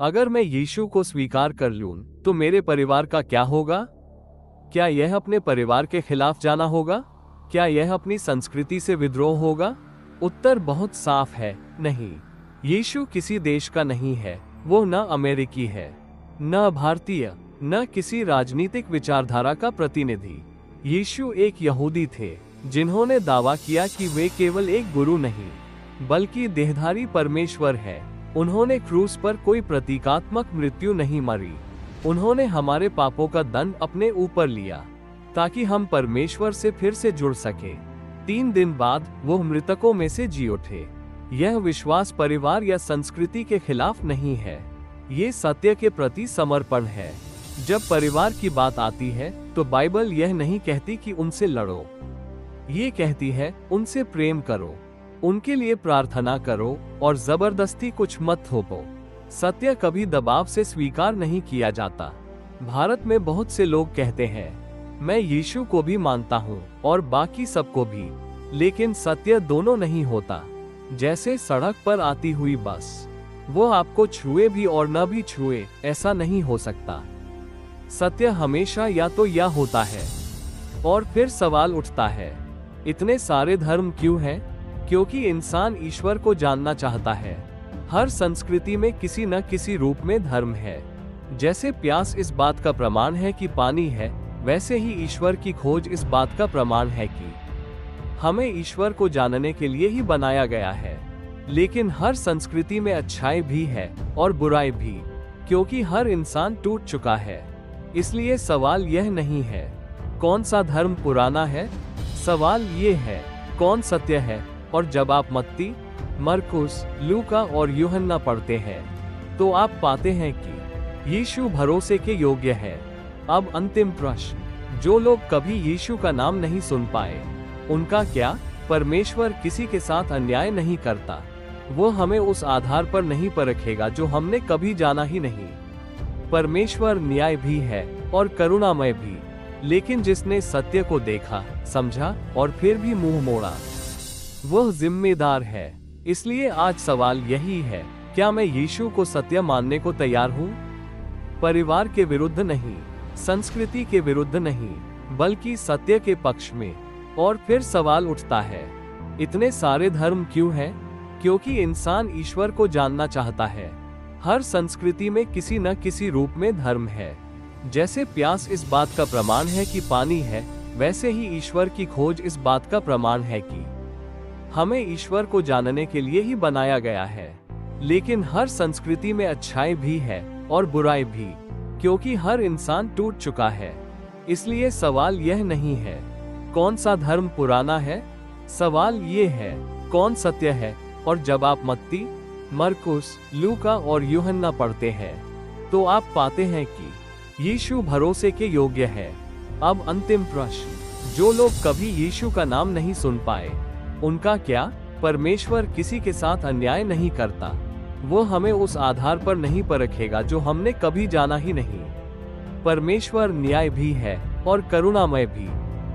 अगर मैं यीशु को स्वीकार कर लूं, तो मेरे परिवार का क्या होगा? क्या यह अपने परिवार के खिलाफ जाना होगा? क्या यह अपनी संस्कृति से विद्रोह होगा? उत्तर बहुत साफ है, नहीं। यीशु किसी देश का नहीं है। वो न अमेरिकी है, न भारतीय, न किसी राजनीतिक विचारधारा का प्रतिनिधि। यीशु एक यहूदी थे, जिन्होंने दावा किया कि वे केवल एक गुरु नहीं, बल्कि देहधारी परमेश्वर है। उन्होंने क्रूस पर कोई प्रतीकात्मक मृत्यु नहीं मरी। उन्होंने हमारे पापों का दंड अपने ऊपर लिया, ताकि हम परमेश्वर से फिर से जुड़ सके। 3 दिन बाद वो मृतकों में से जी उठे। यह विश्वास परिवार या संस्कृति के खिलाफ नहीं है, ये सत्य के प्रति समर्पण है। जब परिवार की बात आती है, तो बाइबल यह नहीं कहती कि उनसे लड़ो। ये कहती है, उनसे प्रेम करो, उनके लिए प्रार्थना करो और जबरदस्ती कुछ मत थोपो। सत्य कभी दबाव से स्वीकार नहीं किया जाता। भारत में बहुत से लोग कहते हैं, मैं यीशु को भी मानता हूँ और बाकी सबको भी, लेकिन सत्य दोनों नहीं होता। जैसे सड़क पर आती हुई बस, वो आपको छुए भी और न भी छुए, ऐसा नहीं हो सकता। सत्य हमेशा या तो या होता है। और फिर सवाल उठता है, इतने सारे धर्म क्यों हैं? क्योंकि इंसान ईश्वर को जानना चाहता है। हर संस्कृति में किसी न किसी रूप में धर्म है। जैसे प्यास इस बात का प्रमाण है कि पानी है, वैसे ही ईश्वर की खोज इस बात का प्रमाण है कि हमें ईश्वर को जानने के लिए ही बनाया गया है। लेकिन हर संस्कृति में अच्छाई भी है और बुराई भी, क्योंकि हर इंसान टूट चुका है। इसलिए सवाल यह नहीं है कौन सा धर्म पुराना है, सवाल ये है कौन सत्य है। और जब आप मत्ती, मरकुस, लूका और यूहन्ना पढ़ते हैं, तो आप पाते हैं कि यीशु भरोसे के योग्य है। अब अंतिम प्रश्न, जो लोग कभी यीशु का नाम नहीं सुन पाए, उनका क्या? परमेश्वर किसी के साथ अन्याय नहीं करता। वो हमें उस आधार पर नहीं परखेगा जो हमने कभी जाना ही नहीं। परमेश्वर न्याय भी है और करुणामय भी, लेकिन जिसने सत्य को देखा, समझा और फिर भी मुंह मोड़ा, वह जिम्मेदार है। इसलिए आज सवाल यही है, क्या मैं यीशु को सत्य मानने को तैयार हूँ? परिवार के विरुद्ध नहीं, संस्कृति के विरुद्ध नहीं, बल्कि सत्य के पक्ष में। और फिर सवाल उठता है, इतने सारे धर्म क्यों हैं? क्योंकि इंसान ईश्वर को जानना चाहता है। हर संस्कृति में किसी न किसी रूप में धर्म है। जैसे प्यास इस बात का प्रमाण है कि पानी है, वैसे ही ईश्वर की खोज इस बात का प्रमाण है कि हमें ईश्वर को जानने के लिए ही बनाया गया है। लेकिन हर संस्कृति में अच्छाई भी है और बुराई भी, क्योंकि हर इंसान टूट चुका है। इसलिए सवाल यह नहीं है कौन सा धर्म पुराना है, सवाल ये है कौन सत्य है। और जब आप मत्ती, मरकुस, लूका और यूहन्ना पढ़ते हैं, तो आप पाते हैं कि यीशु भरोसे के योग्य है। अब अंतिम प्रश्न, जो लोग कभी यीशु का नाम नहीं सुन पाए, उनका क्या? परमेश्वर किसी के साथ अन्याय नहीं करता। वो हमें उस आधार पर नहीं परखेगा जो हमने कभी जाना ही नहीं। परमेश्वर न्याय भी है और करुणामय भी,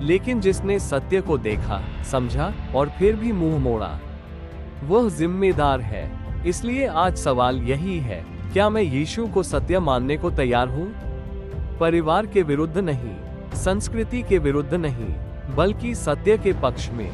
लेकिन जिसने सत्य को देखा, समझा और फिर भी मुंह मोड़ा, वह जिम्मेदार है। इसलिए आज सवाल यही है, क्या मैं यीशु को सत्य मानने को तैयार हूँ? परिवार के विरुद्ध नहीं, संस्कृति के विरुद्ध नहीं, बल्कि सत्य के पक्ष में।